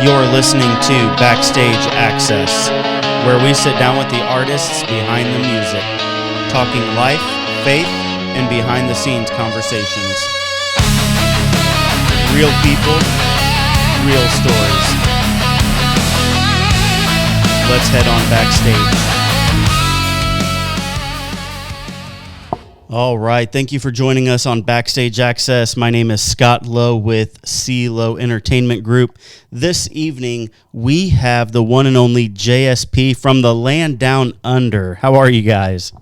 You're listening to Backstage Access, where we sit down with the artists behind the music, talking life, faith, and behind-the-scenes conversations. Real people, real stories. Let's head on backstage. All right. Thank you for joining us on Backstage Access. My name is Scott Lowe with C-Lowe Entertainment Group. This evening, we have the one and only JSP from the land down under. How are you guys?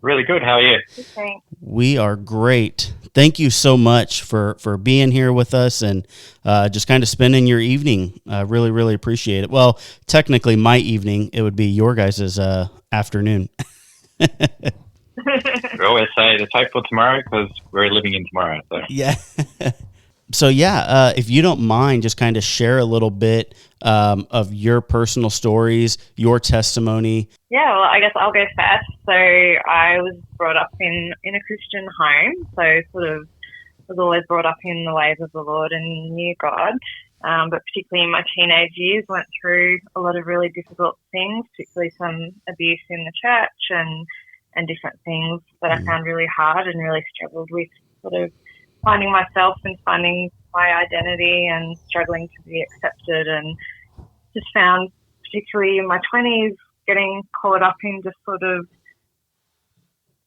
Really good. How are you? Thanks. We are great. Thank you so much for being here with us and just kind of spending your evening. Really, really appreciate it. Well, technically, my evening, it would be your guys' afternoon. We always say let's hope for tomorrow because we're living in tomorrow. So. Yeah. If you don't mind, just kind of share a little bit of your personal stories, your testimony. Yeah, well, I guess I'll go first. So I was brought up in a Christian home, so sort of was always brought up in the ways of the Lord and knew God. But particularly in my teenage years, went through a lot of really difficult things, particularly some abuse in the church and different things that I found really hard and really struggled with sort of finding myself and finding my identity and struggling to be accepted, and just found, particularly in my 20s, getting caught up in just sort of,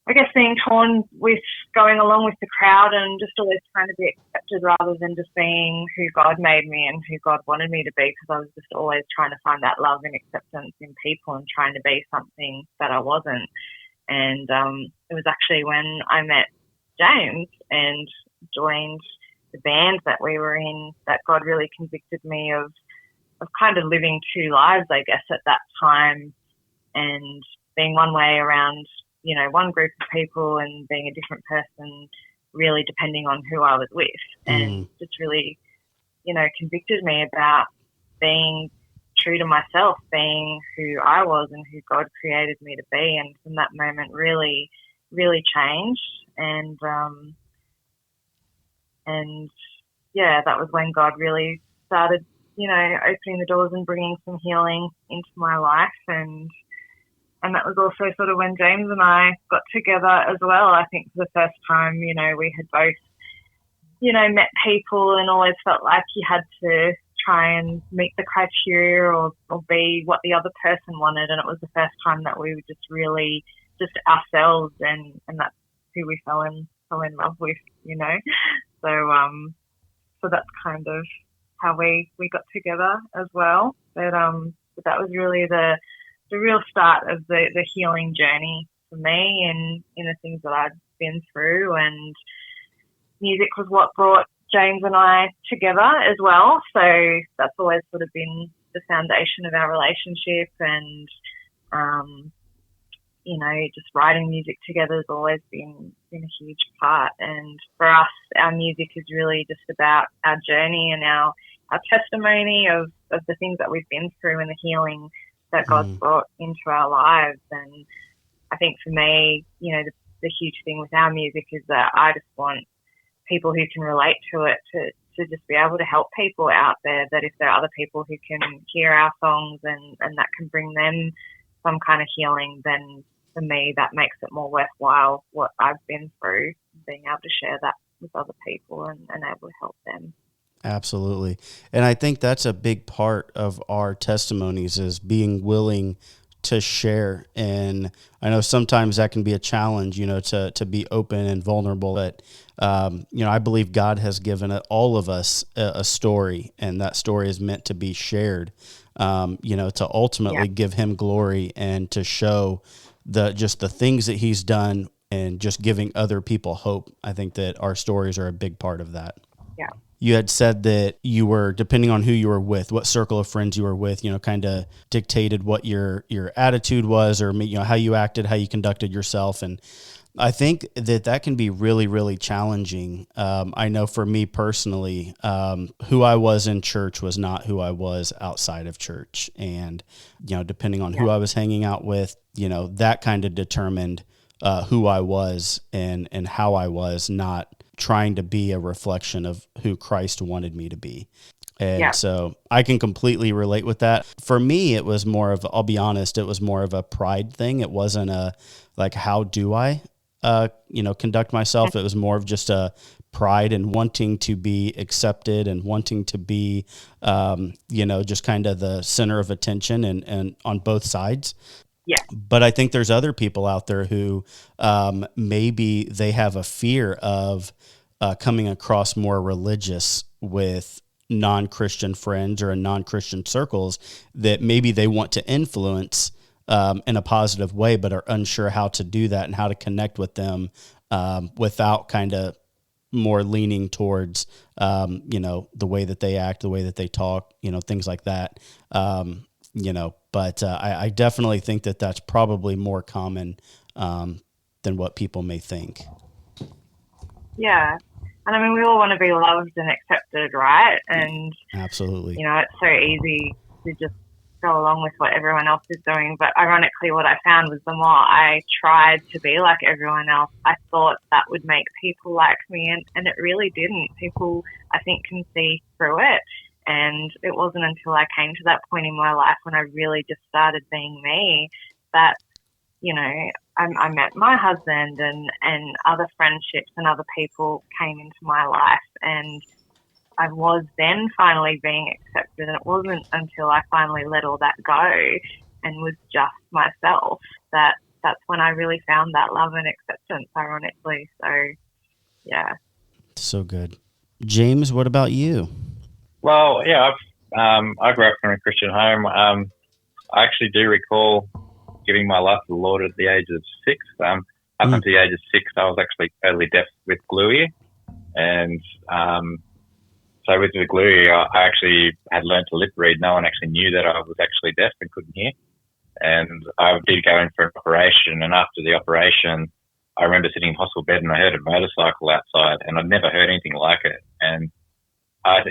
I guess, being torn with going along with the crowd and just always trying to be accepted rather than just being who God made me and who God wanted me to be, because I was just always trying to find that love and acceptance in people and trying to be something that I wasn't. And it was actually when I met James and joined the band that we were in that God really convicted me of kind of living two lives, I guess, at that time, and being one way around, you know, one group of people and being a different person, really depending on who I was with. And just really, you know, convicted me about being true to myself, being who I was and who God created me to be. And from that moment really, really changed. And yeah, that was when God really started, you know, opening the doors and bringing some healing into my life. And that was also sort of when James and I got together as well. I think for the first time, you know, we had both, you know, met people and always felt like you had to try and meet the criteria or be what the other person wanted. And it was the first time that we were just really just ourselves, and that's who we fell in love with, you know. So that's kind of how we got together as well. But that was really the real start of the healing journey for me and in the things that I'd been through. And music was what brought James and I together as well. So that's always sort of been the foundation of our relationship. And, you know, just writing music together has always been a huge part. And for us, our music is really just about our journey and our testimony of the things that we've been through and the healing that God's brought into our lives. And I think for me, you know, the huge thing with our music is that I just want people who can relate to it to just be able to help people out there, that if there are other people who can hear our songs and that can bring them some kind of healing, then for me that makes it more worthwhile what I've been through, being able to share that with other people and able to help them. Absolutely. And I think that's a big part of our testimonies, is being willing to share. And I know sometimes that can be a challenge, you know, to be open and vulnerable, but you know, I believe God has given all of us a story, and that story is meant to be shared, you know, to ultimately give him glory and to show the things that he's done and just giving other people hope. I think that our stories are a big part of that. Yeah. You had said that you were, depending on who you were with, what circle of friends you were with, you know, kind of dictated what your attitude was, or, you know, how you acted, how you conducted yourself. And I think that can be really, really challenging. I know for me personally, who I was in church was not who I was outside of church. And, you know, depending on who I was hanging out with, you know, that kind of determined who I was and how I was, not trying to be a reflection of who Christ wanted me to be. And so I can completely relate with that. For me, it was more of, I'll be honest, it was more of a pride thing. It wasn't a, like, how do I, conduct myself? It was more of just a pride and wanting to be accepted and wanting to be, just kind of the center of attention and on both sides. Yeah. But I think there's other people out there who maybe they have a fear of coming across more religious with non-Christian friends or in non-Christian circles that maybe they want to influence in a positive way, but are unsure how to do that and how to connect with them without kind of more leaning towards, the way that they act, the way that they talk, things like that. But I definitely think that that's probably more common than what people may think. Yeah. And I mean, we all want to be loved and accepted, right? And absolutely, it's so easy to just go along with what everyone else is doing. But ironically, what I found was the more I tried to be like everyone else, I thought that would make people like me. And it really didn't. People, I think, can see through it. And it wasn't until I came to that point in my life when I really just started being me that, I met my husband and other friendships and other people came into my life, and I was then finally being accepted. And it wasn't until I finally let all that go and was just myself that's when I really found that love and acceptance, ironically. So, yeah. So good. James, what about you? Well, yeah, I grew up in a Christian home. I actually do recall giving my life to the Lord at the age of 6. Up until the age of 6, I was actually totally deaf with glue ear. And so with the glue ear, I actually had learned to lip read. No one actually knew that I was actually deaf and couldn't hear. And I did go in for an operation. And after the operation, I remember sitting in hospital bed and I heard a motorcycle outside, and I'd never heard anything like it. And I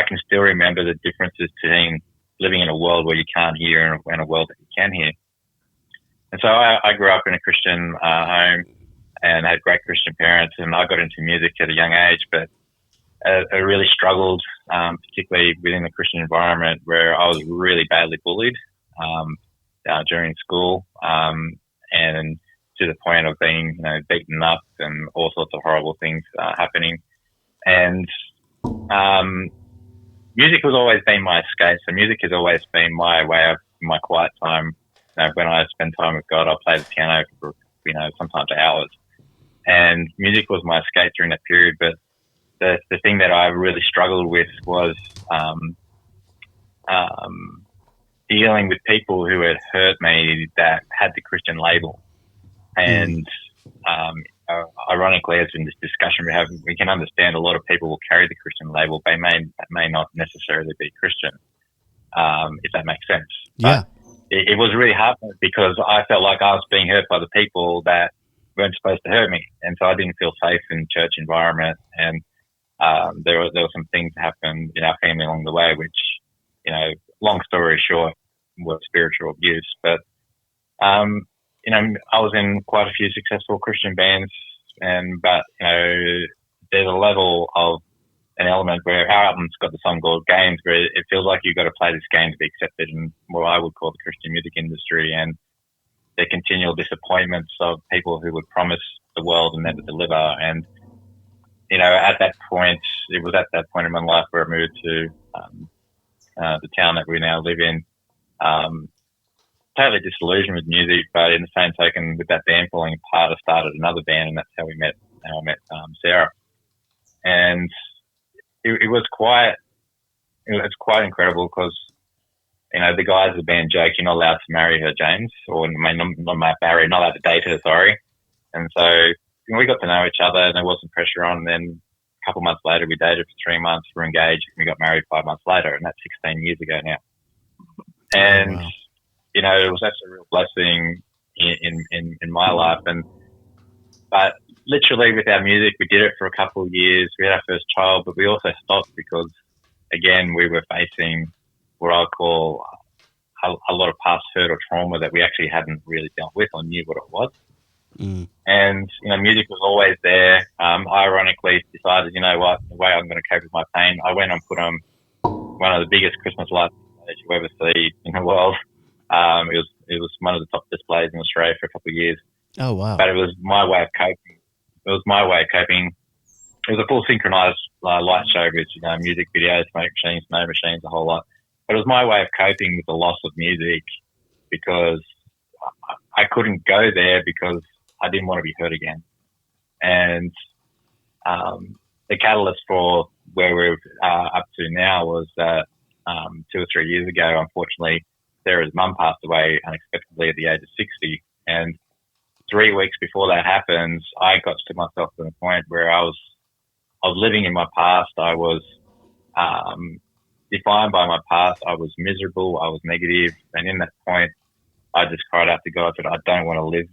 can still remember the differences between living in a world where you can't hear and a world that you can hear. And so I grew up in a Christian home and had great Christian parents, and I got into music at a young age, but I really struggled, particularly within the Christian environment, where I was really badly bullied during school, and to the point of being beaten up and all sorts of horrible things happening. And music has always been my escape. So music has always been my way of my quiet time. When I spend time with God, I play the piano for sometimes hours. And music was my escape during that period. But the thing that I really struggled with was dealing with people who had hurt me that had the Christian label. And ironically, as in this discussion we have, we can understand a lot of people will carry the Christian label. They may not necessarily be Christian, if that makes sense. Yeah. But it was really hard because I felt like I was being hurt by the people that weren't supposed to hurt me. And so I didn't feel safe in church environment. And there were some things that happened in our family along the way, which, long story short, was spiritual abuse. But, I was in quite a few successful Christian bands, but there's a level of an element where our album's got the song called Games, where it feels like you've got to play this game to be accepted in what I would call the Christian music industry, and the continual disappointments of people who would promise the world and never deliver. And, at that point, it was at that point in my life where I moved to the town that we now live in, totally disillusioned with music, but in the same token, with that band falling apart, I started another band, and that's how I met Sarah. And it was quite incredible because, the guys of the band joke, you're not allowed to marry her, James, or not allowed to date her, sorry. And so we got to know each other and there wasn't pressure on. And then a couple of months later, we dated for 3 months, we were engaged, and we got married 5 months later, and that's 16 years ago now. And, wow. It was actually a real blessing in my life. But literally with our music, we did it for a couple of years. We had our first child, but we also stopped because, again, we were facing what I call a lot of past hurt or trauma that we actually hadn't really dealt with or knew what it was. And, music was always there. Ironically decided, you know what, the way I'm going to cope with my pain, I went and put on one of the biggest Christmas lights that you ever see in the world. It was one of the top displays in Australia for a couple of years. Oh, wow. But it was my way of coping. It was my way of coping. It was a full synchronized light show with, music videos, smoke machines, snow machines, a whole lot. But it was my way of coping with the loss of music because I couldn't go there because I didn't want to be hurt again. And the catalyst for where we're up to now was that 2 or 3 years ago, unfortunately, Sarah's mum passed away unexpectedly at the age of 60. And 3 weeks before that happened, I got to myself to the point where I was living in my past. I was defined by my past. I was miserable. I was negative. And in that point, I just cried out to God that I don't want to live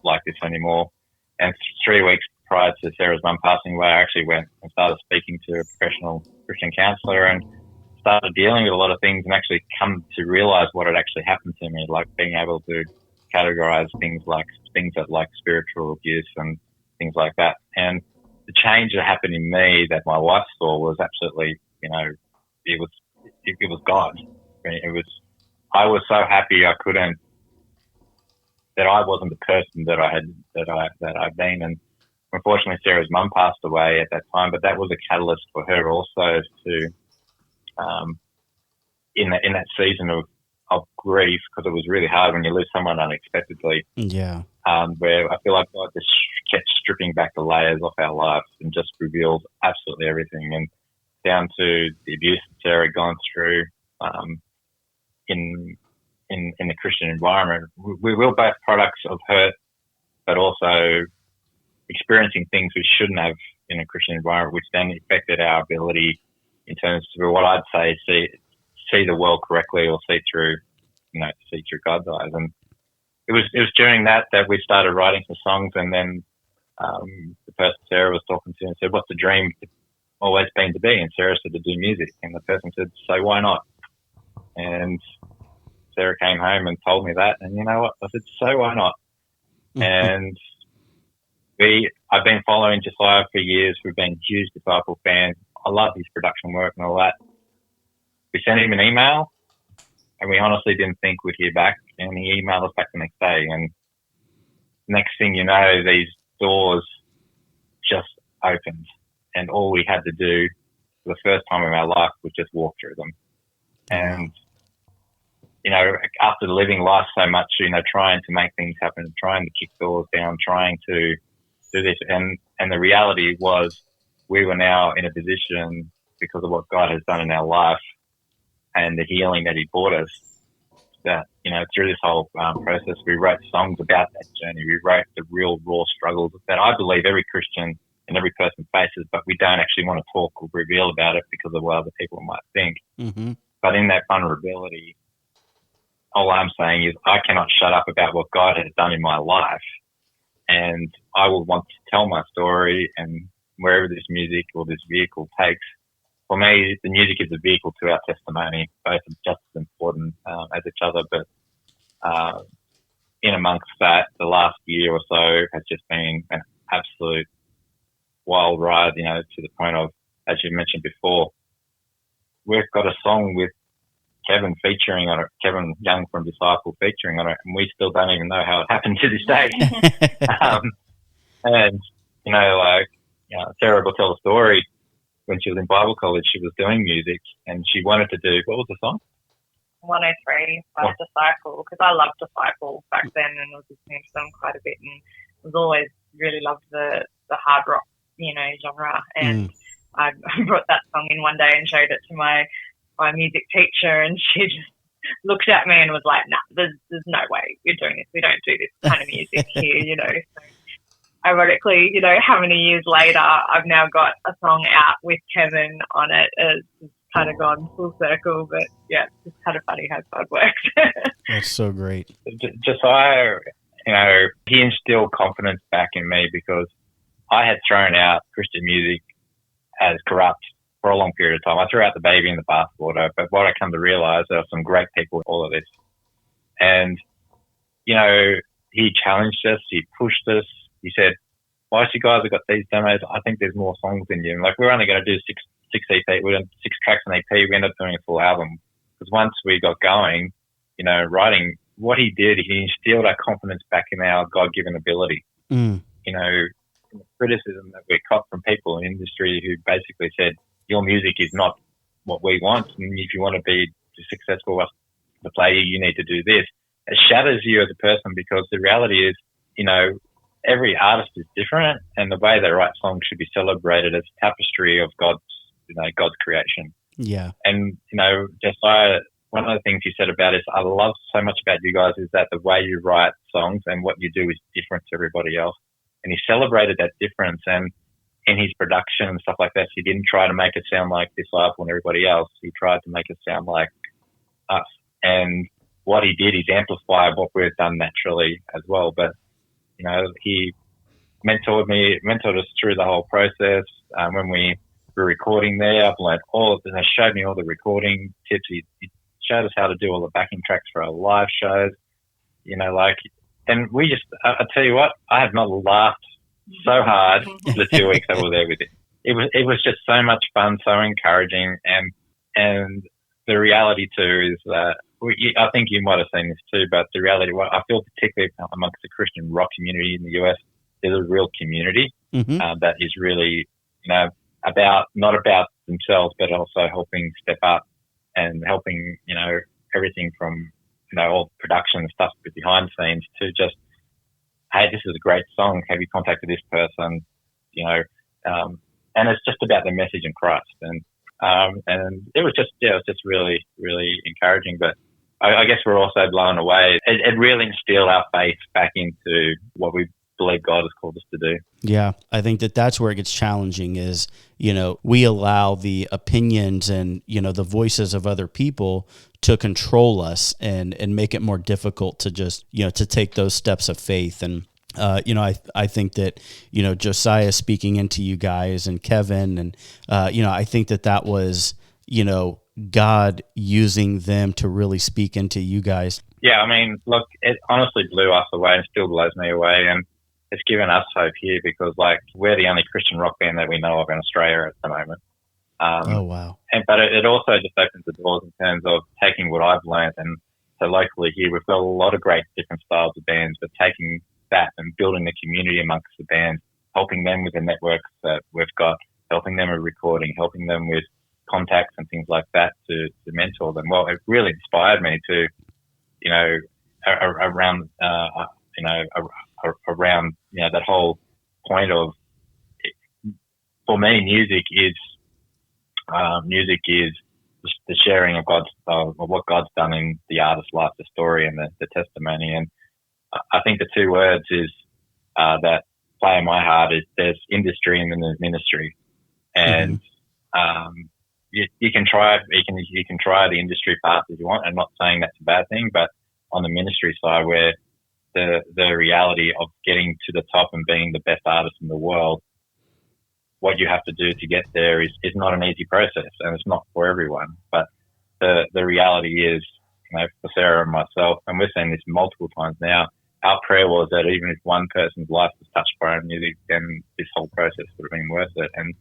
like this anymore. And 3 weeks prior to Sarah's mum passing away, I actually went and started speaking to a professional Christian counsellor and started dealing with a lot of things and actually come to realize what had actually happened to me, like being able to categorize things like spiritual abuse and things like that. And the change that happened in me that my wife saw was absolutely, it was God. I was so happy that I wasn't the person that I'd been. And unfortunately, Sarah's mum passed away at that time, but that was a catalyst for her also to, in that season of grief, because it was really hard when you lose someone unexpectedly. Yeah. Where I feel like God just kept stripping back the layers of our lives and just revealed absolutely everything, and down to the abuse that Sarah had gone through in the Christian environment. We were both products of hurt, but also experiencing things we shouldn't have in a Christian environment, which then affected our ability in terms of what I'd say, see the world correctly or see through God's eyes. And it was during that we started writing some songs, and then the person Sarah was talking to and said, "What's the dream always been to be?" And Sarah said, "To do music." And the person said, "So why not?" And Sarah came home and told me that, and you know what? I said, "So why not?" And I've been following Josiah for years. We've been huge Disciple fans. I love his production work and all that. We sent him an email, and we honestly didn't think we'd hear back. And he emailed us back the next day. And next thing you know, these doors just opened. And all we had to do for the first time in our life was just walk through them. And, after living life so much, trying to make things happen, trying to kick doors down, trying to do this. And the reality was we were now in a position, because of what God has done in our life and the healing that he brought us, that, through this whole process, we wrote songs about that journey. We wrote the real raw struggles that I believe every Christian and every person faces, but we don't actually want to talk or reveal about it because of what other people might think. Mm-hmm. But in that vulnerability, all I'm saying is I cannot shut up about what God has done in my life. And I will want to tell my story, and wherever this music or this vehicle takes, for me, the music is a vehicle to our testimony. Both are just as important as each other. But in amongst that, the last year or so has just been an absolute wild ride, to the point of, as you mentioned before, we've got a song with Kevin featuring on it, Kevin Young from Disciple featuring on it, and we still don't even know how it happened to this day. And, Sarah will tell a story. When she was in Bible college, she was doing music, and she wanted to do, what was the song? 103 by Disciple, because I loved Disciple back then and was listening to them quite a bit, and was always really loved the hard rock, genre. And I brought that song in one day and showed it to my music teacher, and she just looked at me and was like, "Nah, there's no way we're doing this. We don't do this kind of music here," So ironically, how many years later, I've now got a song out with Kevin on it. It's kind of gone full circle, but yeah, it's just kind of funny how God works. That's so great. Josiah, he instilled confidence back in me, because I had thrown out Christian music as corrupt for a long period of time. I threw out the baby in the bathwater, but what I come to realize, there are some great people in all of this. And, he challenged us, he pushed us. He said, "Whilst you guys have got these demos, I think there's more songs in you." And like, we're only going to do six EP. We did 6 tracks on EP. We ended up doing a full album because once we got going, writing, what he did, he instilled our confidence back in our God-given ability. The criticism that we caught from people in the industry who basically said, "Your music is not what we want, and if you want to be successful as a player, you need to do this." It shatters you as a person, because the reality is, every artist is different, and the way they write songs should be celebrated as a tapestry of God's creation. Yeah. And, Josiah, one of the things you said about it, I love so much about you guys, is that the way you write songs and what you do is different to everybody else. And he celebrated that difference. And in his production and stuff like that, he didn't try to make it sound like Disciple and everybody else. He tried to make it sound like us. And what he did is amplify what we've done naturally as well. But, he mentored us through the whole process. When we were recording there, I've learned they showed me all the recording tips. He showed us how to do all the backing tracks for our live shows, and we just, I tell you what, I have not laughed so hard the 2 weeks I was there with him. It was just so much fun, so encouraging, and the reality too is that I think you might have seen this too, but the reality, what I feel particularly amongst the Christian rock community in the US, there's a real community that is really, not about themselves, but also helping step up and helping, everything from, all production and stuff behind the scenes to just, "Hey, this is a great song. Have you contacted this person?" And it's just about the message in Christ. And it was just really, really encouraging. But I guess we're also blown away. It really instilled our faith back into what we believe God has called us to do. Yeah, I think that's where it gets challenging is, we allow the opinions and, the voices of other people to control us and make it more difficult to just, to take those steps of faith. And, I think that, Josiah speaking into you guys and Kevin and, I think that was, God using them to really speak into you guys. Yeah, I mean, look, it honestly blew us away and still blows me away. And it's given us hope here because, we're the only Christian rock band that we know of in Australia at the moment. Oh, wow. But it also just opens the doors in terms of taking what I've learned. And so locally here, we've got a lot of great different styles of bands, but taking that and building the community amongst the bands, helping them with the networks that we've got, helping them with recording, helping them with contacts and things like that to mentor them. Well, it really inspired me to, around that whole point of, for me, music is the sharing of what God's done in the artist's life, the story and the testimony. And I think the two words is that play in my heart is there's industry and then there's ministry. And you can try the industry path if you want. I'm not saying that's a bad thing, but on the ministry side, where the reality of getting to the top and being the best artist in the world, what you have to do to get there is not an easy process, and it's not for everyone. But the reality is, for Sarah and myself, and we're saying this multiple times now, our prayer was that even if one person's life was touched by our music, then this whole process would have been worth it. And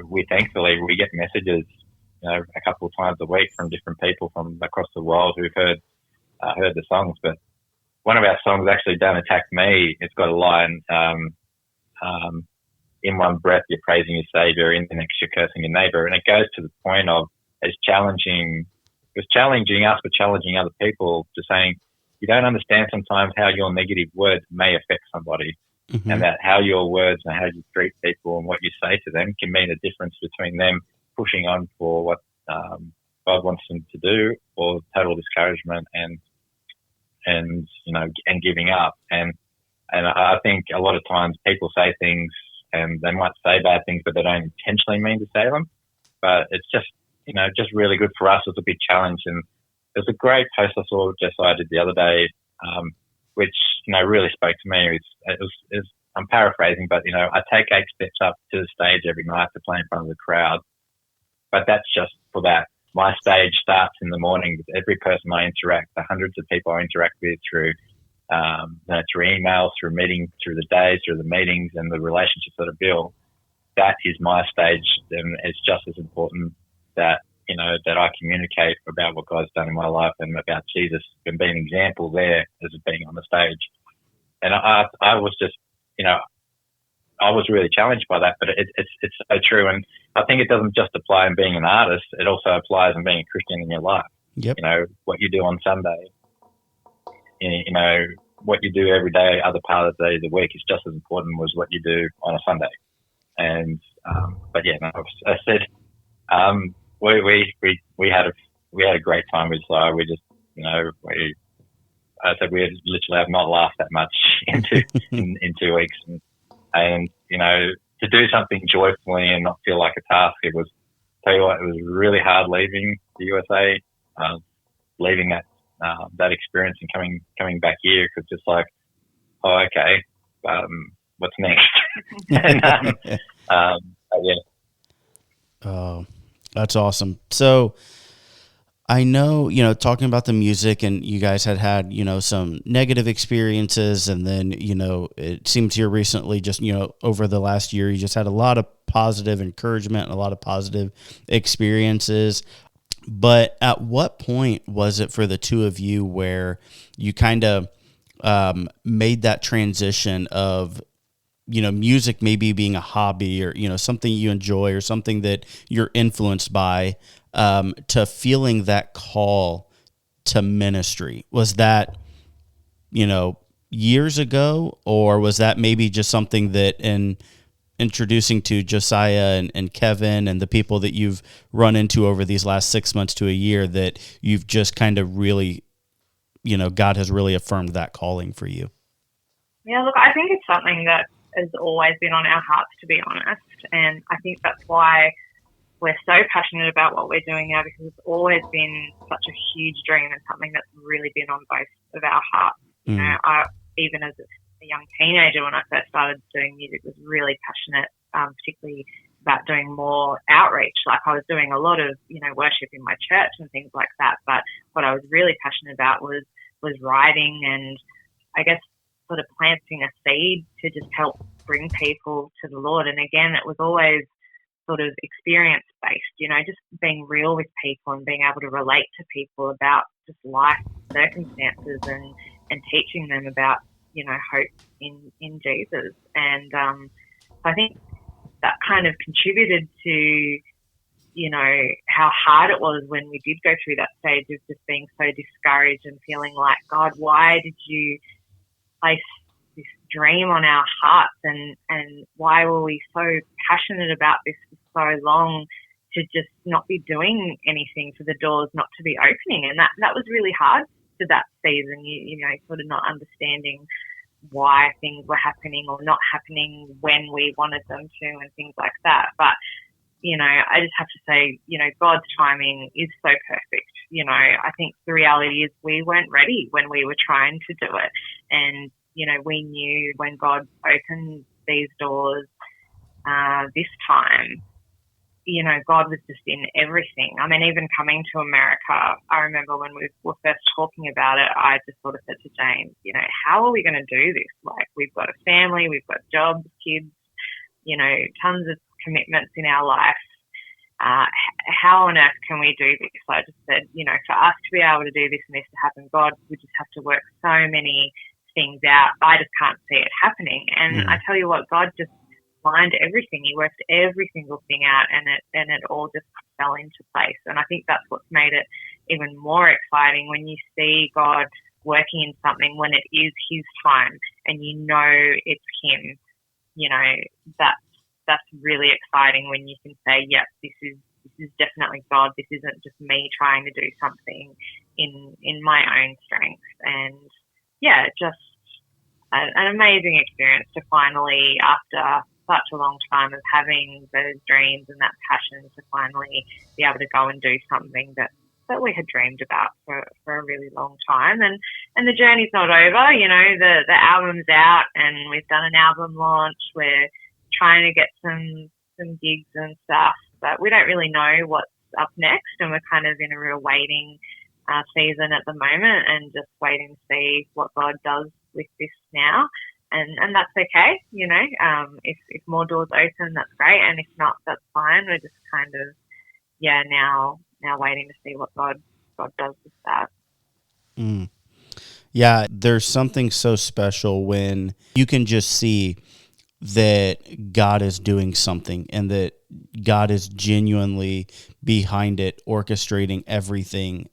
we thankfully we get messages, a couple of times a week from different people from across the world who've heard the songs. But one of our songs, actually, "Don't Attack Me," it's got a line, in one breath you're praising your Savior, in the next you're cursing your neighbor. And it goes to the point of it's challenging us, but challenging other people to saying, you don't understand sometimes how your negative words may affect somebody, and that how your words and how you treat people and what you say to them can mean a difference between them pushing on for what God wants them to do, or total discouragement and giving up. And I think a lot of times people say things and they might say bad things, but they don't intentionally mean to say them. But it's just really good for us. It's a big challenge. And there's a great post I saw Josiah did the other day, which, really spoke to me. I'm paraphrasing, but, I take 8 steps up to the stage every night to play in front of the crowd. But that's just for that. My stage starts in the morning with every person I interact, the hundreds of people I interact with through through emails, through meetings, through the days, through the meetings, and the relationships that are built. That is my stage, and it's just as important that that I communicate about what God's done in my life and about Jesus and be an example there as being on the stage. And I was just, I was really challenged by that, but it's so true. And I think it doesn't just apply in being an artist; it also applies in being a Christian in your life. Yep. What you do on Sunday, what you do every day, other part of the week is just as important as what you do on a Sunday. And but yeah, no, I said we had a great time with Zara. We just I said we literally have not laughed that much in 2 weeks, and to do something joyfully and not feel like a task. It was, tell you what, it was really hard leaving the USA, leaving that experience and coming back here, because it's like, oh, okay, what's next? And, yeah. Oh, that's awesome. So I know, talking about the music, and you guys had, some negative experiences, and then, it seems here recently, just, over the last year, you just had a lot of positive encouragement and a lot of positive experiences. But at what point was it for the two of you where you kind of made that transition of, music maybe being a hobby or, something you enjoy or something that you're influenced by, to feeling that call to ministry? Was that, years ago, or was that maybe just something that in introducing to Josiah and Kevin and the people that you've run into over these last 6 months to a year, that you've just kind of really, God has really affirmed that calling for you? Yeah, look, I think it's something that has always been on our hearts, to be honest. And I think that's why we're so passionate about what we're doing now, because it's always been such a huge dream and something that's really been on both of our hearts. I, even as a young teenager, when I first started doing music, was really passionate, particularly about doing more outreach. Like, I was doing a lot of, worship in my church and things like that. But what I was really passionate about was writing, and I guess sort of planting a seed to just help bring people to the Lord. And again, it was always sort of experience-based, just being real with people and being able to relate to people about just life circumstances and teaching them about, hope in Jesus. And I think that kind of contributed to, how hard it was when we did go through that stage of just being so discouraged and feeling like, God, why did you place this dream on our hearts, and why were we so passionate about this for so long to just not be doing anything, for the doors not to be opening? And that was really hard for that season, sort of not understanding why things were happening or not happening when we wanted them to and things like that. But, I just have to say, God's timing is so perfect. I think the reality is we weren't ready when we were trying to do it. And, we knew when God opened these doors this time, God was just in everything. I mean, even coming to America, I remember when we were first talking about it, I just sort of said to James, how are we going to do this? Like, we've got a family, we've got jobs, kids, tons of commitments in our life. How on earth can we do this? I just said, for us to be able to do this and this to happen, God would just have to work so many things out. I just can't see it happening. And I tell you what, God just lined everything. He worked every single thing out, and it all just fell into place. And I think that's what's made it even more exciting when you see God working in something when it is His time and it's Him. That's really exciting when you can say, yep, this is definitely God. This isn't just me trying to do something in my own strength. And yeah, just an amazing experience to finally, after such a long time of having those dreams and that passion, to finally be able to go and do something that we had dreamed about for a really long time. And the journey's not over. The album's out, and we've done an album launch. We're trying to get some gigs and stuff, but we don't really know what's up next, and we're kind of in a real waiting season at the moment, and just waiting to see what God does with this now. And that's okay, you know. If more doors open, that's great, and if not, that's fine. We're just kind of now waiting to see what God does with that. Mm. Yeah, there's something so special when you can just see that God is doing something and that God is genuinely behind it, orchestrating everything.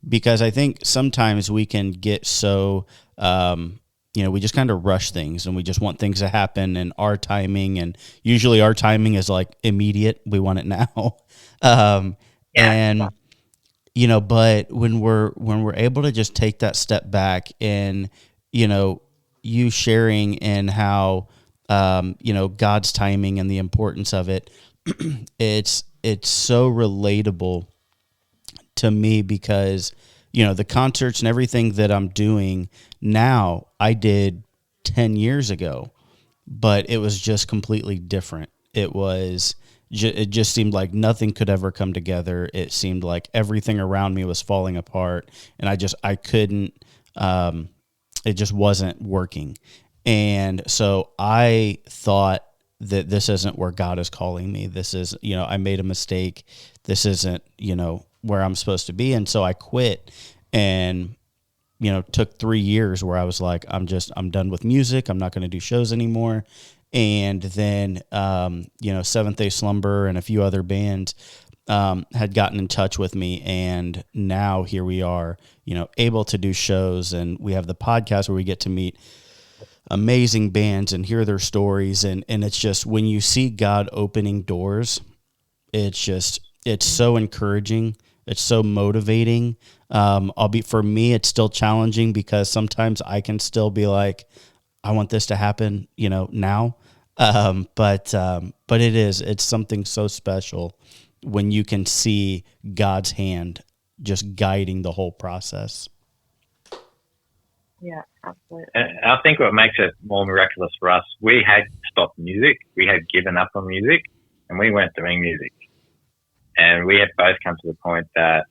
Because I think sometimes we can get so, we just kind of rush things and we just want things to happen in our timing. And usually our timing is like immediate. We want it now. And but when we're able to just take that step back and, you sharing and how, God's timing and the importance of it, it's so relatable to me because, the concerts and everything that I'm doing now, I did 10 years ago, but it was just completely different. It just seemed like nothing could ever come together. It seemed like everything around me was falling apart, and I couldn't. It just wasn't working, and so I thought that this isn't where God is calling me. This is, I made a mistake. This isn't, where I'm supposed to be, and so I quit, and took 3 years where I was like, I'm done with music. I'm not going to do shows anymore. And then, Seventh Day Slumber and a few other bands had gotten in touch with me. And now here we are, able to do shows. And we have the podcast where we get to meet amazing bands and hear their stories. And it's just when you see God opening doors, it's so encouraging. It's so motivating. For me, it's still challenging because sometimes I can still be like, I want this to happen, now. But it's something so special when you can see God's hand just guiding the whole process. Yeah, absolutely. And I think what makes it more miraculous for us, we had stopped music, we had given up on music, and we weren't doing music. And we had both come to the point that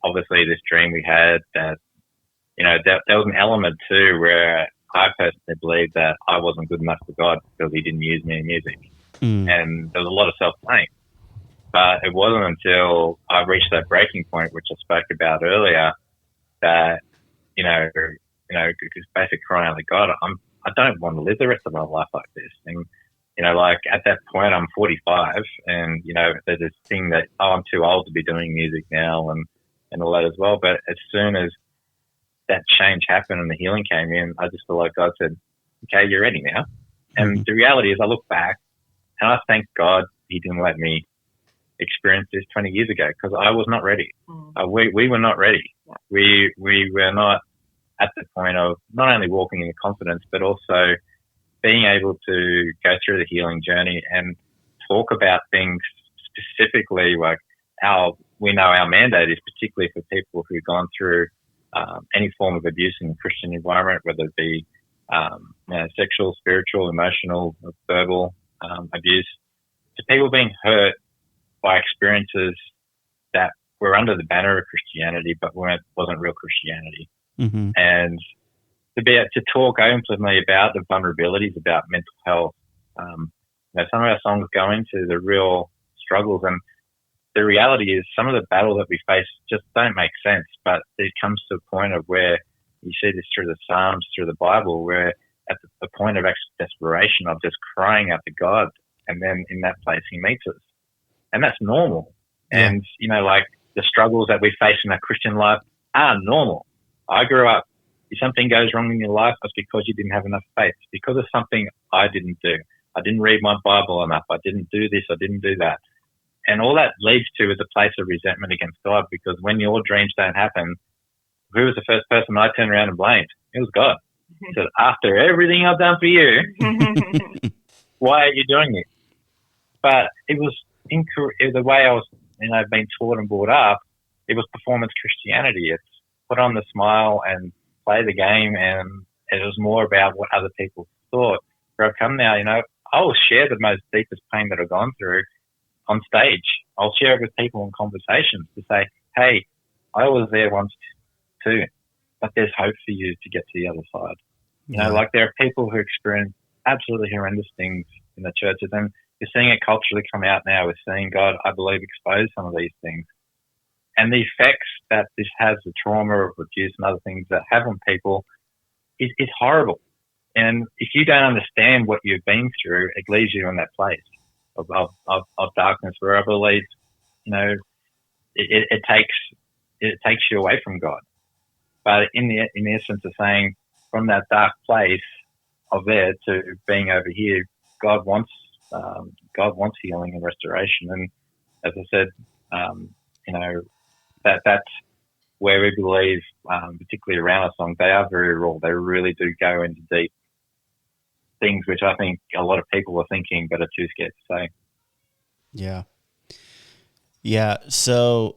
obviously this dream we had that, there was an element too where I personally believed that I wasn't good enough for God because he didn't use me in music. And there was a lot of self-blame. But it wasn't until I reached that breaking point, which I spoke about earlier, that, because basically crying out to God, I don't want to live the rest of my life like this. And, at that point, I'm 45 and, there's this thing that, I'm too old to be doing music now and all that as well. But as soon as that change happened and the healing came in, I just feel like God said, okay, you're ready now. And the reality is I look back and I thank God he didn't let me experience this 20 years ago because I was not ready. We were not ready. We were not at the point of not only walking in confidence, but also being able to go through the healing journey and talk about things specifically like we know our mandate is particularly for people who've gone through any form of abuse in the Christian environment, whether it be sexual, spiritual, emotional, verbal abuse, to people being hurt by experiences that were under the banner of Christianity but wasn't real Christianity. Mm-hmm. And to be able to talk openly about the vulnerabilities about mental health. Some of our songs go into the real struggles, and the reality is some of the battles that we face just don't make sense, but it comes to a point of where you see this through the Psalms, through the Bible, where at the point of desperation of just crying out to God, and then in that place he meets us. And that's normal. Yeah. And, the struggles that we face in our Christian life are normal. I grew up, if something goes wrong in your life, it's because you didn't have enough faith. It's because of something I didn't do. I didn't read my Bible enough. I didn't do this. I didn't do that. And all that leads to is a place of resentment against God, because when your dreams don't happen, who was the first person I turned around and blamed? It was God. He said, after everything I've done for you, why are you doing it? But it was the way I was, been taught and brought up, it was performance Christianity. It's put on the smile and play the game, and it was more about what other people thought. Where I've come now, I will share the most deepest pain that I've gone through on stage. I'll share it with people in conversations to say, hey, I was there once too, but there's hope for you to get to the other side. Like there are people who experience absolutely horrendous things in the churches, and you're seeing it culturally come out now. We're seeing God, I believe, expose some of these things. And the effects that this has, the trauma of abuse and other things that have on people is horrible. And if you don't understand what you've been through, it leaves you in that place of darkness where I believe, it takes you away from God. But in the essence of saying, from that dark place of there to being over here, God wants healing and restoration. And as I said, that's where we believe, particularly around our songs, they are very raw. They really do go into deep things, which I think a lot of people are thinking but are too scared to say. Yeah. Yeah. So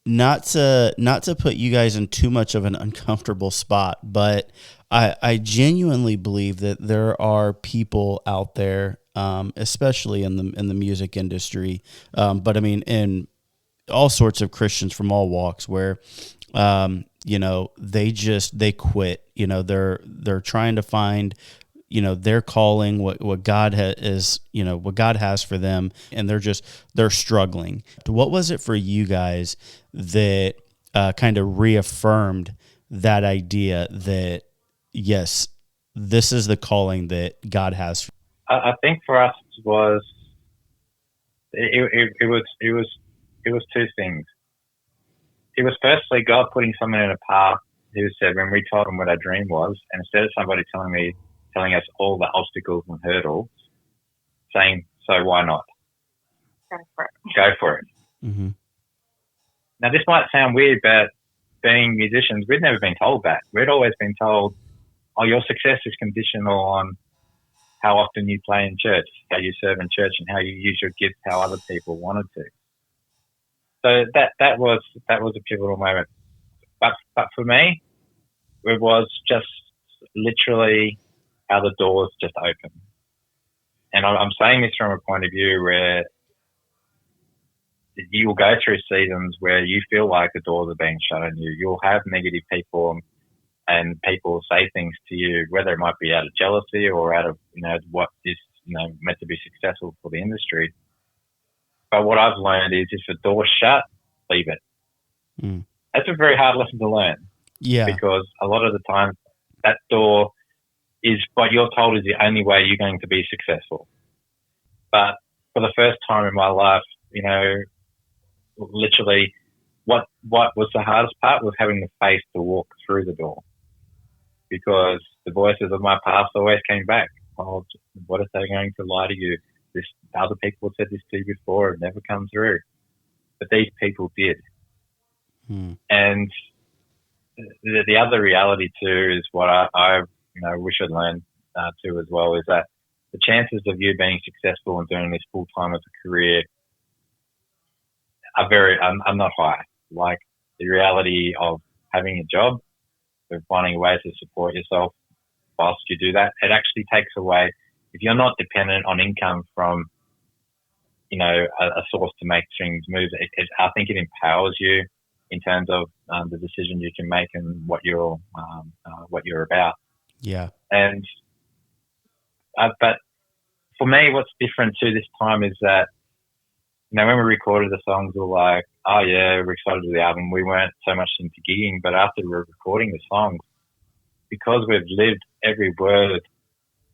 not to put you guys in too much of an uncomfortable spot, but I genuinely believe that there are people out there, especially in the music industry, but I mean in all sorts of Christians from all walks, where they quit. They're trying to find their calling, what God is, what God has for them, and they're struggling. What was it for you guys that kind of reaffirmed that idea that yes, this is the calling that God has? I think for us was it was two things. It was firstly God putting someone in a path who said, when we told him what our dream was, and instead of somebody telling us all the obstacles and hurdles, saying, so why not? Go for it. Mm-hmm. Now, this might sound weird, but being musicians, we'd never been told that. We'd always been told, oh, your success is conditional on how often you play in church, how you serve in church, and how you use your gifts how other people wanted to. So that was a pivotal moment. But for me, it was just literally how the doors just open. And I'm saying this from a point of view where you will go through seasons where you feel like the doors are being shut on you. You'll have negative people and people say things to you, whether it might be out of jealousy or out of, what is, meant to be successful for the industry. But what I've learned is if a door's shut, leave it. Mm. That's a very hard lesson to learn. Yeah. Because a lot of the time that door is what you're told is the only way you're going to be successful. But for the first time in my life, literally what was the hardest part was having the faith to walk through the door. Because the voices of my past always came back. Oh, what if they're going to lie to you? Other people have said this to you before, it never come through. But these people did. And the other reality too is what I wish I'd learned too as well, is that the chances of you being successful and doing this full time as a career are not high. Like the reality of having a job, of finding ways to support yourself whilst you do that, it actually takes away, if you're not dependent on income from, a source to make things move, I think it empowers you in terms of the decisions you can make and what you're about. Yeah. And but for me, what's different to this time is that, when we recorded the songs, we were like, oh yeah, we're excited to do the album. We weren't so much into gigging, but after we're recording the songs, because we've lived every word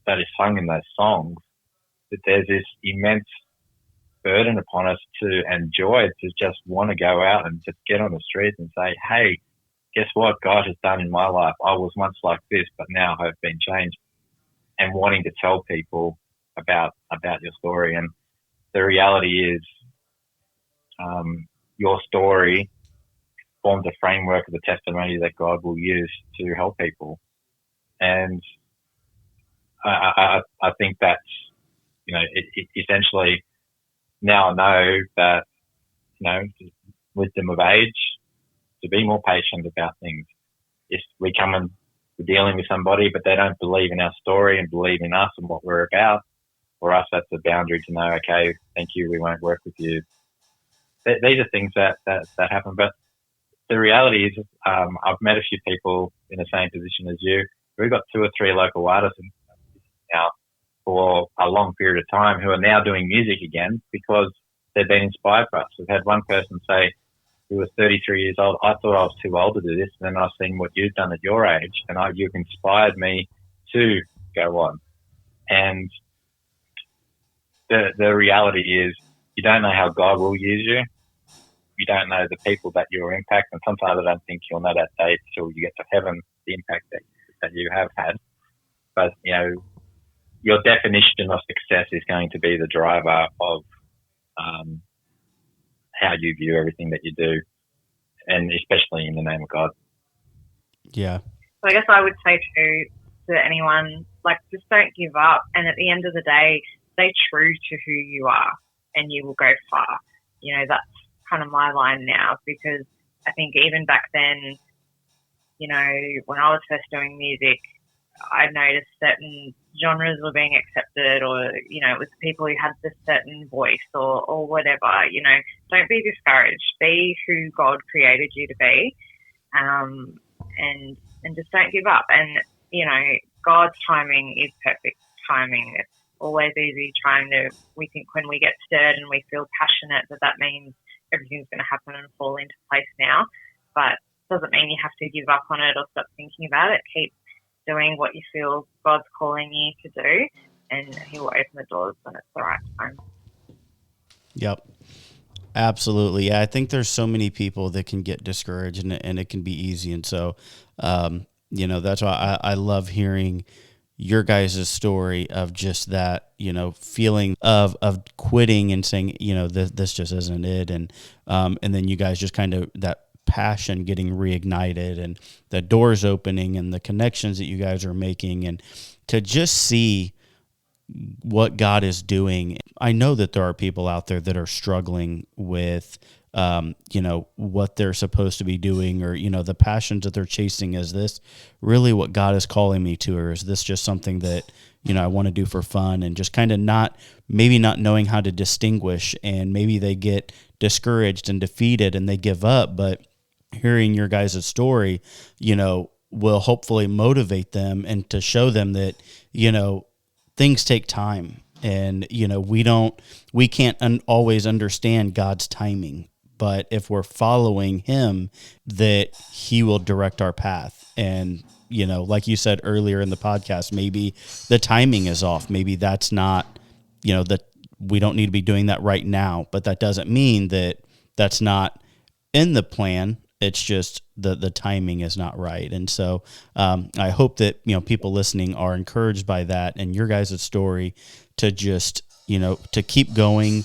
that is sung in those songs, that there's this immense burden upon us to enjoy, to just want to go out and just get on the streets and say, hey, guess what God has done in my life? I was once like this, but now I've been changed, and wanting to tell people about your story. And the reality is, your story forms a framework of the testimony that God will use to help people. And I think that's, it essentially, now I know that, wisdom of age, to be more patient about things. If we come and we're dealing with somebody, but they don't believe in our story and believe in us and what we're about, for us, that's a boundary to know, okay, thank you, we won't work with you. These are things that happen. But the reality is, I've met a few people in the same position as you, we've got 2 or 3 local artists now for a long period of time who are now doing music again because they've been inspired by us. We've had one person say, who was 33 years old, I thought I was too old to do this, and then I've seen what you've done at your age, and you've inspired me to go on. And the reality is, you don't know how God will use you. You don't know the people that you'll impact, and sometimes I don't think you'll know that day till you get to heaven, the impact that you have had. But, your definition of success is going to be the driver of how you view everything that you do, and especially in the name of God. Yeah. So I guess I would say to anyone, just don't give up. And at the end of the day, stay true to who you are and you will go far. That's kind of my line now, because I think even back then, when I was first doing music, I noticed certain genres were being accepted, or, it was people who had this certain voice or whatever. Don't be discouraged. Be who God created you to be, and just don't give up. And, God's timing is perfect timing. It's always easy we think when we get stirred and we feel passionate that means everything's going to happen and fall into place now. But it doesn't mean you have to give up on it or stop thinking about it. Keep doing what you feel God's calling you to do, and He will open the doors when it's the right time. Yep. Absolutely. Yeah, I think there's so many people that can get discouraged, and it can be easy. And so, that's why I love hearing your guys' story of just that, feeling of quitting and saying, this just isn't it. And then you guys just kind of that passion getting reignited and the doors opening and the connections that you guys are making, and to just see what God is doing. I know that there are people out there that are struggling with, what they're supposed to be doing, or, the passions that they're chasing. Is this really what God is calling me to? Or is this just something that, I want to do for fun, and just kind of not knowing how to distinguish, and maybe they get discouraged and defeated and they give up. But hearing your guys' story, will hopefully motivate them and to show them that, things take time, and, we can't always understand God's timing, but if we're following Him, that He will direct our path. And, like you said earlier in the podcast, maybe the timing is off. Maybe that's not, that we don't need to be doing that right now, but that doesn't mean that that's not in the plan. It's just the timing is not right. And so I hope that, people listening are encouraged by that and your guys' story, to just, to keep going,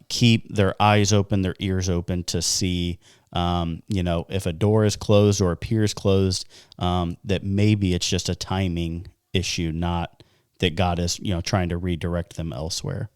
keep their eyes open, their ears open to see, if a door is closed or appears closed, that maybe it's just a timing issue, not that God is, trying to redirect them elsewhere.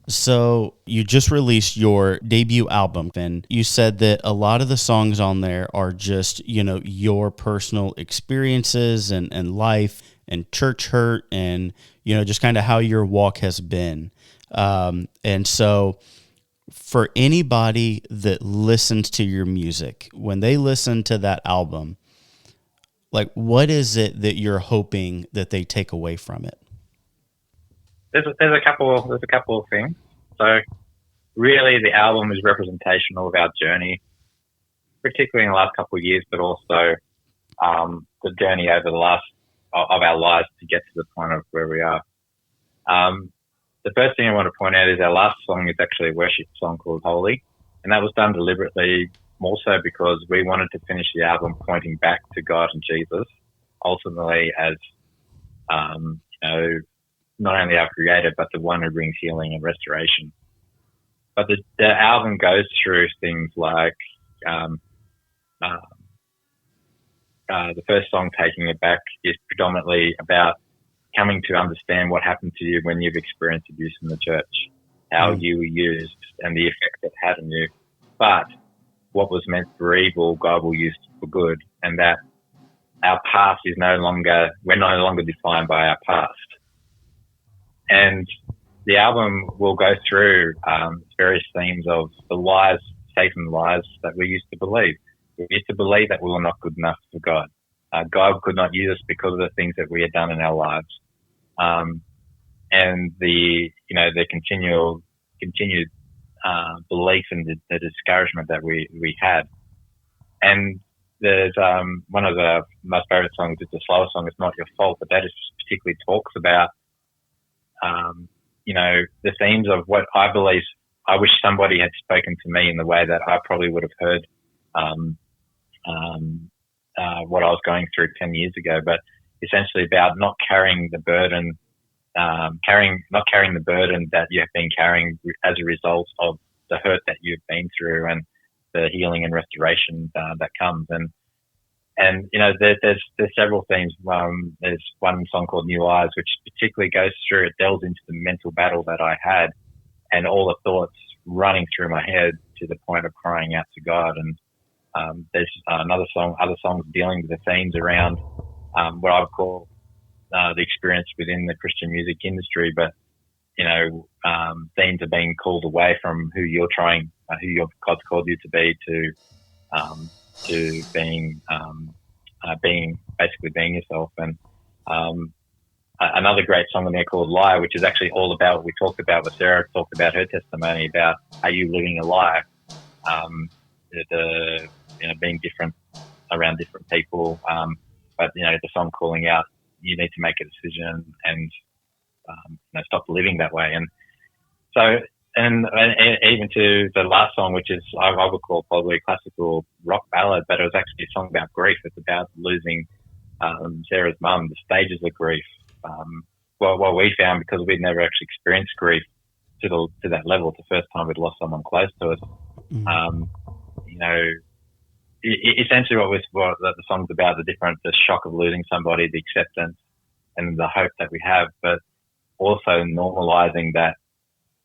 So you just released your debut album, and you said that a lot of the songs on there are just, your personal experiences and life and church hurt and, just kind of how your walk has been. And so for anybody that listens to your music, when they listen to that album, what is it that you're hoping that they take away from it? There's a couple of things. So really the album is representational of our journey, particularly in the last couple of years, but also the journey over the last of our lives to get to the point of where we are. The first thing I want to point out is our last song is actually a worship song called Holy, and that was done deliberately, more so because we wanted to finish the album pointing back to God and Jesus, ultimately as not only our creator, but the one who brings healing and restoration. But the album goes through things like the first song, Taking It Back, is predominantly about coming to understand what happened to you when you've experienced abuse in the church, how you were used and the effect it had on you. But what was meant for evil, God will use for good, and that our past is we're no longer defined by our past. And the album will go through various themes of the Satan lies that we used to believe. We used to believe that we were not good enough for God. God could not use us because of the things that we had done in our lives, and the continued belief and the discouragement that we had. And there's one of the most favorite songs. It's a slower song. It's Not Your Fault, but that just particularly talks about the themes of what I believe. I wish somebody had spoken to me in the way that I probably would have heard what I was going through 10 years ago. But essentially about not carrying the burden, not carrying the burden that you have been carrying as a result of the hurt that you've been through and the healing and restoration that comes. And there's several themes. There's one song called New Eyes, which particularly goes through, it delves into the mental battle that I had and all the thoughts running through my head to the point of crying out to God. And there's other songs dealing with the themes around what I would call the experience within the Christian music industry, but themes of being called away from who God's called you to be to being yourself. And another great song in there called Lie, which is actually all about what we talked about with Sarah, talked about her testimony about are you living a lie, being different around different people, but the song calling out you need to make a decision and stop living that way. And so and even to the last song, which is I would call probably a classical rock ballad, but it was actually a song about grief. It's about losing Sarah's mum, the stages of grief. What we found, because we'd never actually experienced grief to that level, it's the first time we'd lost someone close to us. Essentially what the song's about, the shock of losing somebody, the acceptance and the hope that we have, but also normalizing that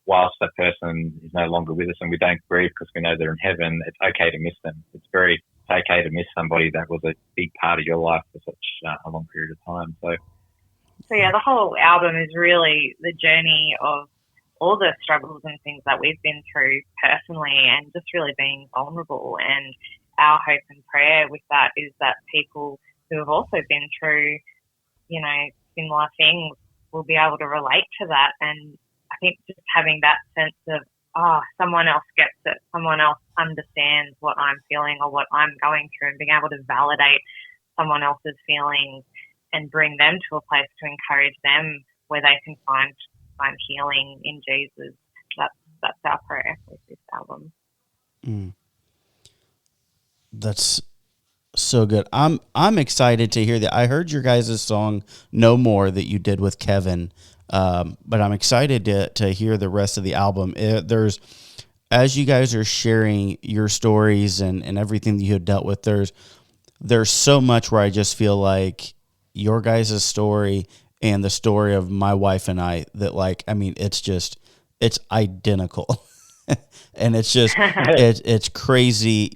whilst that person is no longer with us and we don't grieve because we know they're in heaven, it's okay to miss them. It's okay to miss somebody that was a big part of your life for such a long period of time. So yeah, the whole album is really the journey of all the struggles and things that we've been through personally, and just really being vulnerable. And our hope and prayer with that is that people who have also been through, similar things will be able to relate to that. And I think just having that sense of, someone else gets it, someone else understands what I'm feeling or what I'm going through, and being able to validate someone else's feelings and bring them to a place to encourage them where they can find healing in Jesus. That's our prayer with this album. That's so good. I'm excited to hear that. I heard your guys' song No More that you did with Kevin, but I'm excited to hear the rest of the album. There's, as you guys are sharing your stories and everything that you have dealt with, there's so much where I just feel like your guys' story and the story of my wife and I, that it's identical. And it's just, it's crazy.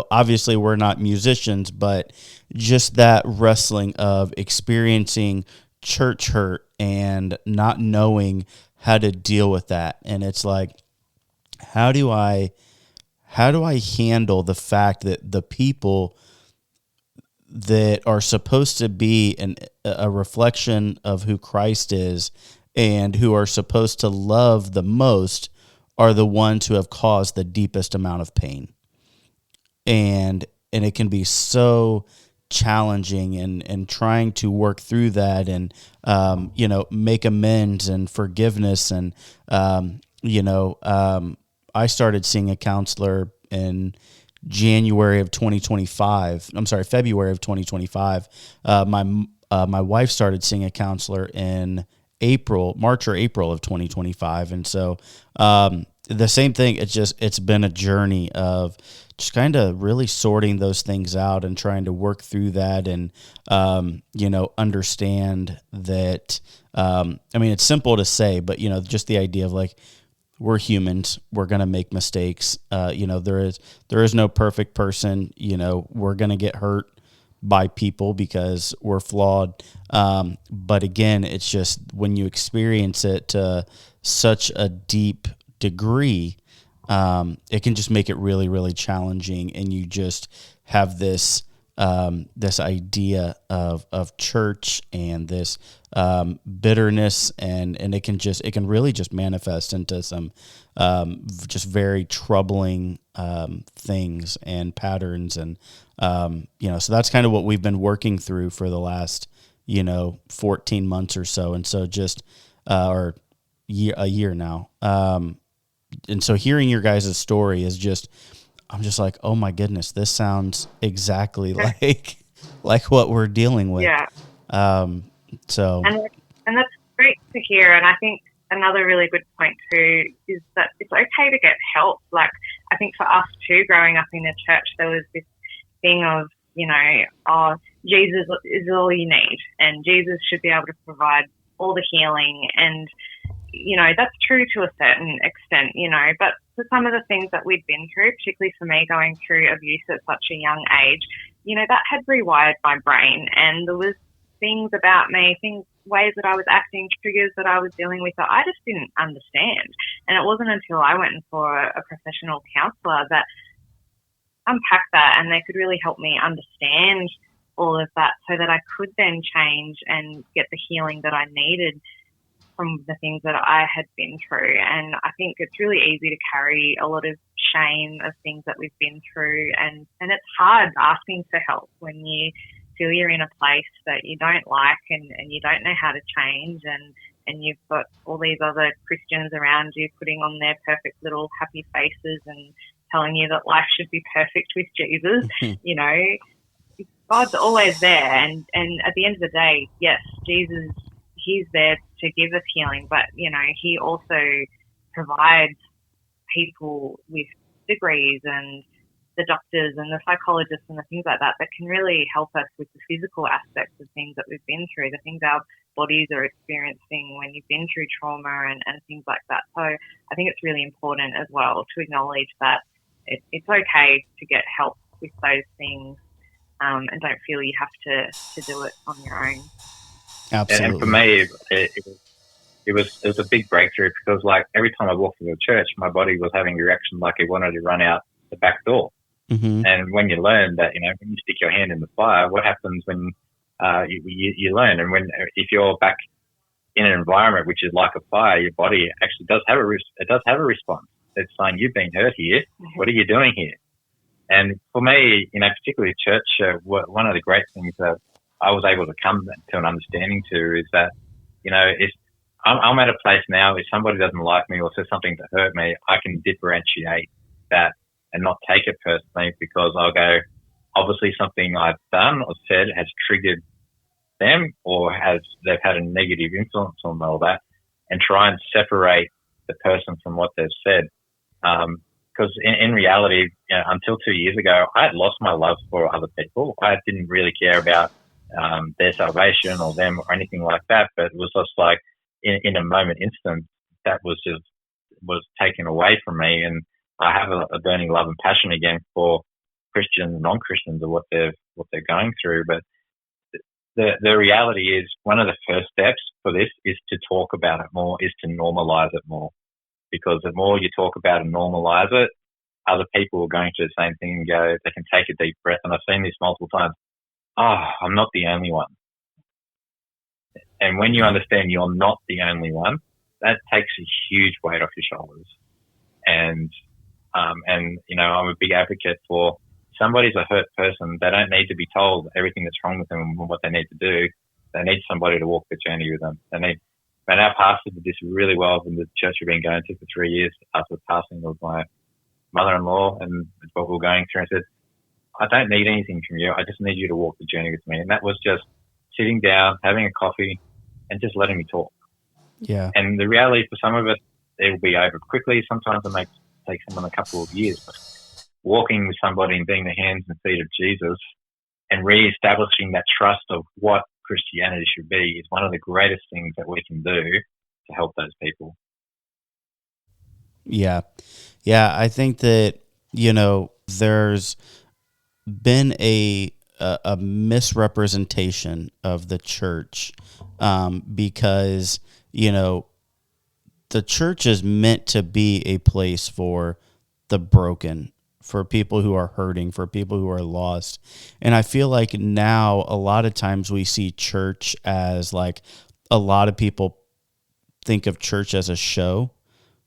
Obviously we're not musicians, but just that wrestling of experiencing church hurt and not knowing how to deal with that. And it's like, how do I handle the fact that the people that are supposed to be a reflection of who Christ is and who are supposed to love the most are the ones who have caused the deepest amount of pain. And it can be so challenging and trying to work through that and, make amends and forgiveness. And, I started seeing a counselor in February of 2025. My wife started seeing a counselor in March or April of 2025. And so, the same thing, it's been a journey of just kind of really sorting those things out and trying to work through that and, understand that, it's simple to say, but, just the idea of like, we're humans, we're going to make mistakes. There is no perfect person, we're going to get hurt by people because we're flawed. But again, it's just when you experience it to such a deep degree, it can just make it really, really challenging. And you just have this this idea of church and this bitterness, and it can really just manifest into some just very troubling things and patterns, and so that's kind of what we've been working through for the last 14 months or so, and so just or a year now, and so hearing your guys' story is just. I'm just like, oh my goodness, this sounds exactly like what we're dealing with. Yeah. So. And that's great to hear. And I think another really good point too is that it's okay to get help. Like, I think for us too, growing up in the church, there was this thing of, oh, Jesus is all you need, and Jesus should be able to provide all the healing. And that's true to a certain extent, but for some of the things that we'd been through, particularly for me going through abuse at such a young age, that had rewired my brain, and there was things about me, ways that I was acting, triggers that I was dealing with that I just didn't understand. And it wasn't until I went and saw a professional counsellor that unpacked that, and they could really help me understand all of that so that I could then change and get the healing that I needed from the things that I had been through. And I think it's really easy to carry a lot of shame of things that we've been through, and it's hard asking for help when you feel you're in a place that you don't like, and you don't know how to change, and you've got all these other Christians around you putting on their perfect little happy faces and telling you that life should be perfect with Jesus. God's always there, and at the end of the day, yes, Jesus, he's there to give us healing, but he also provides people with degrees and the doctors and the psychologists and the things like that can really help us with the physical aspects of things that we've been through, the things our bodies are experiencing when you've been through trauma and things like that. So I think it's really important as well to acknowledge that it's okay to get help with those things, and don't feel you have to do it on your own. Absolutely. And for me, it was a big breakthrough, because like every time I walked into a church, my body was having a reaction like it wanted to run out the back door. Mm-hmm. And when you learn that, when you stick your hand in the fire, what happens when you learn? And if you're back in an environment which is like a fire, your body actually does have a response. It's saying, you've been hurt here. What are you doing here? And for me, particularly church, one of the great things that I was able to come to an understanding to is that, if I'm at a place now, if somebody doesn't like me or says something to hurt me, I can differentiate that and not take it personally, because I'll go, obviously something I've done or said has triggered them, or they've had a negative influence on all that, and try and separate the person from what they've said. Because in reality, until 2 years ago, I had lost my love for other people. I didn't really care about their salvation or them or anything like that, but it was just like in a moment instant that was taken away from me, and I have a burning love and passion again for Christians and non-Christians of what they're going through. But the reality is, one of the first steps for this is to talk about it more, is to normalize it more, because the more you talk about and normalize it, other people are going through the same thing and go, they can take a deep breath. And I've seen this multiple times. Oh, I'm not the only one. And when you understand you're not the only one, that takes a huge weight off your shoulders. And I'm a big advocate for, somebody's a hurt person. They don't need to be told everything that's wrong with them and what they need to do. They need somebody to walk the journey with them. And our pastor did this really well in the church we've been going to for 3 years after the passing of my mother-in-law and what we were going through, and said, I don't need anything from you. I just need you to walk the journey with me. And that was just sitting down, having a coffee, and just letting me talk. Yeah. And the reality for some of it will be over quickly. Sometimes it may take someone a couple of years. But walking with somebody and being the hands and feet of Jesus and re-establishing that trust of what Christianity should be is one of the greatest things that we can do to help those people. Yeah. Yeah, I think that, there's been a misrepresentation of the church, because, the church is meant to be a place for the broken, for people who are hurting, for people who are lost. And I feel like now a lot of times we see church as like, a lot of people think of church as a show.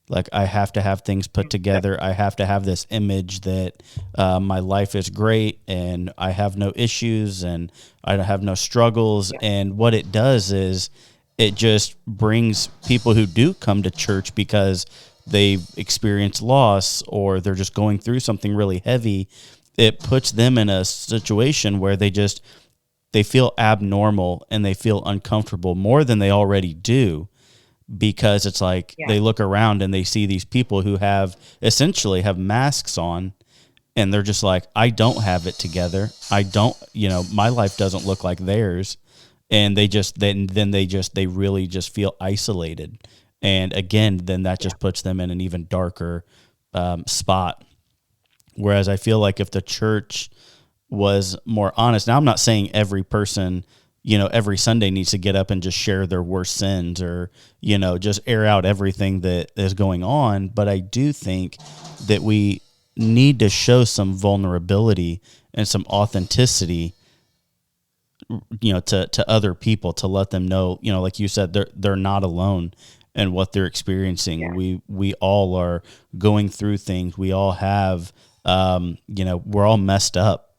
Like, I have to have things put together. I have to have this image that my life is great and I have no issues and I have no struggles. And what it does is it just brings people who do come to church because they've experienced loss or they're just going through something really heavy. It puts them in a situation where they feel abnormal and they feel uncomfortable more than they already do, because it's like they look around and they see these people who essentially have masks on, and they're just like, I don't have it together. I don't, my life doesn't look like theirs. And they really just feel isolated. And again, then that just puts them in an even darker spot. Whereas I feel like if the church was more honest, now I'm not saying every person, every Sunday needs to get up and just share their worst sins or, just air out everything that is going on. But I do think that we need to show some vulnerability and some authenticity, to other people, to let them know, like you said, they're not alone in what they're experiencing. Yeah. We all are going through things. We all have, we're all messed up.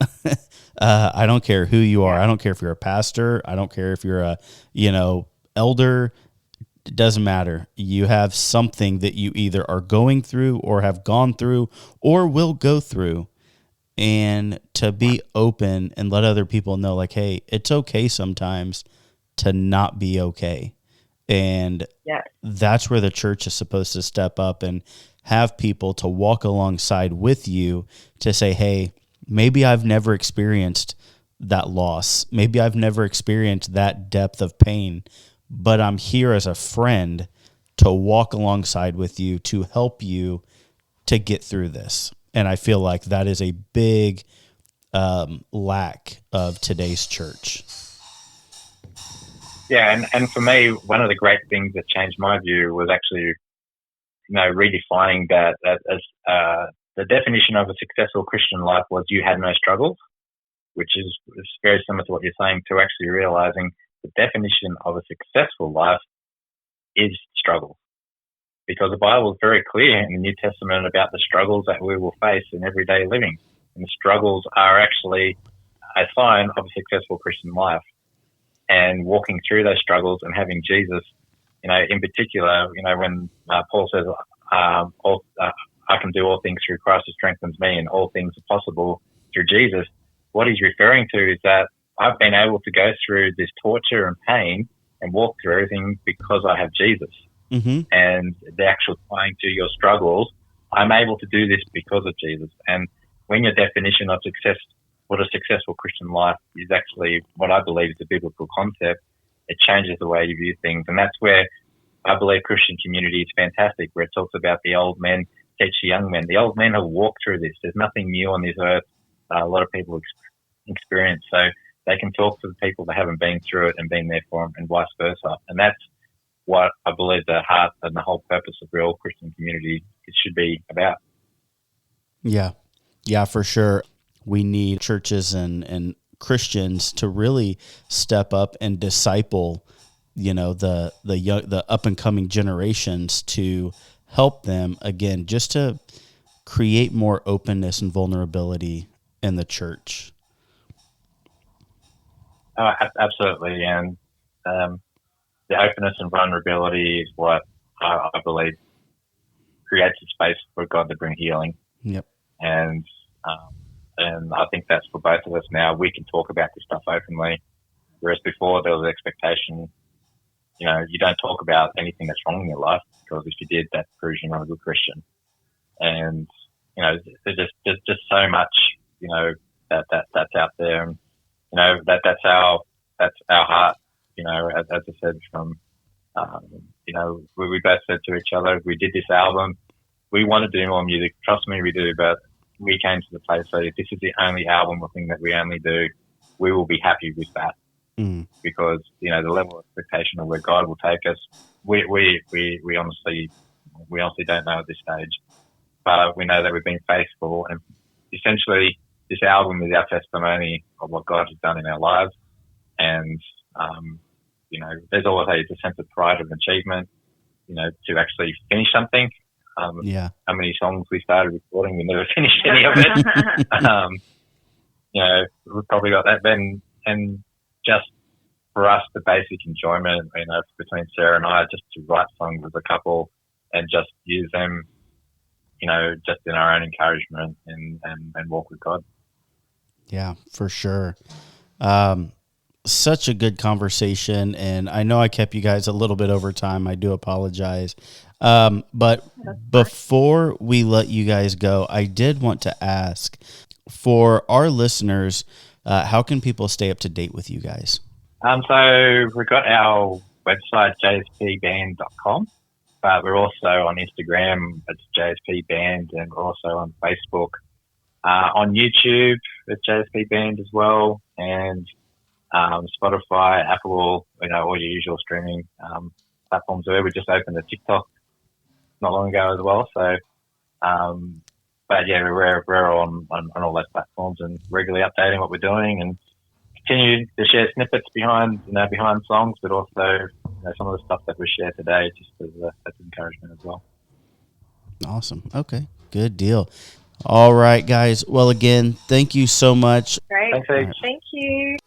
I don't care who you are. I don't care if you're a pastor. I don't care if you're a, elder. It doesn't matter. You have something that you either are going through or have gone through or will go through. And to be open and let other people know, like, hey, it's okay sometimes to not be okay. And that's where the church is supposed to step up and have people to walk alongside with you to say, hey, maybe I've never experienced that loss. Maybe I've never experienced that depth of pain, but I'm here as a friend to walk alongside with you, to help you to get through this. And I feel like that is a big lack of today's church. Yeah, and for me, one of the great things that changed my view was actually, redefining that as the definition of a successful Christian life was you had no struggles, which is very similar to what you're saying, to actually realizing the definition of a successful life is struggle. Because the Bible is very clear in the New Testament about the struggles that we will face in everyday living. And the struggles are actually a sign of a successful Christian life. And walking through those struggles and having Jesus, in particular, when Paul says, I can do all things through Christ who strengthens me, and all things are possible through Jesus, what he's referring to is that I've been able to go through this torture and pain and walk through everything because I have Jesus. Mm-hmm. And the actual trying to your struggles, I'm able to do this because of Jesus. And when your definition of success, what a successful Christian life is actually what I believe is a biblical concept, it changes the way you view things. And that's where I believe Christian community is fantastic, where it talks about the old men teach the young men. The old men have walked through this. There's nothing new on this earth. A lot of people experience. So they can talk to the people that haven't been through it and been there for them, and vice versa. And that's what I believe the heart and the whole purpose of real Christian community it should be about. Yeah, for sure. We need churches and Christians to really step up and disciple, the young, the up and coming generations, to help them, again, just to create more openness and vulnerability in the church. Absolutely. And the openness and vulnerability is what I believe creates a space for God to bring healing. Yep. And I think that's for both of us now. We can talk about this stuff openly, whereas before there was an expectation, you don't talk about anything that's wrong in your life, because if you did, that proves you're not a good Christian. And, there's just so much, that's out there. And, that's our heart, as I said, from, we both said to each other, we did this album, we want to do more music. Trust me, we do, but we came to the place that if this is the only album or thing that we only do, we will be happy with that. Because, the level of expectation of where God will take us, we honestly don't know at this stage. But we know that we've been faithful, and essentially this album is our testimony of what God has done in our lives. And, there's always a sense of pride and achievement, to actually finish something. How many songs we started recording, we never finished any of it. We've probably got that then. And just for us, the basic enjoyment, between Sarah and I, just to write songs as a couple and just use them, just in our own encouragement and walk with God. Yeah, for sure. Such a good conversation, and I know I kept you guys a little bit over time. I do apologize. But before we let you guys go, I did want to ask, for our listeners, how can people stay up to date with you guys? So we've got our website, jspband.com, but we're also on Instagram, it's JSP Band, and we're also on Facebook. On YouTube, it's JSP Band as well, and Spotify, Apple, all your usual streaming platforms there. We just opened a TikTok not long ago as well. So, but yeah, we're on all those platforms and regularly updating what we're doing and continue to share snippets behind songs, but also some of the stuff that we share today just as encouragement as well. Awesome. Okay. Good deal. All right, guys. Well, again, thank you so much. Great. Thanks, Ed. Thank you.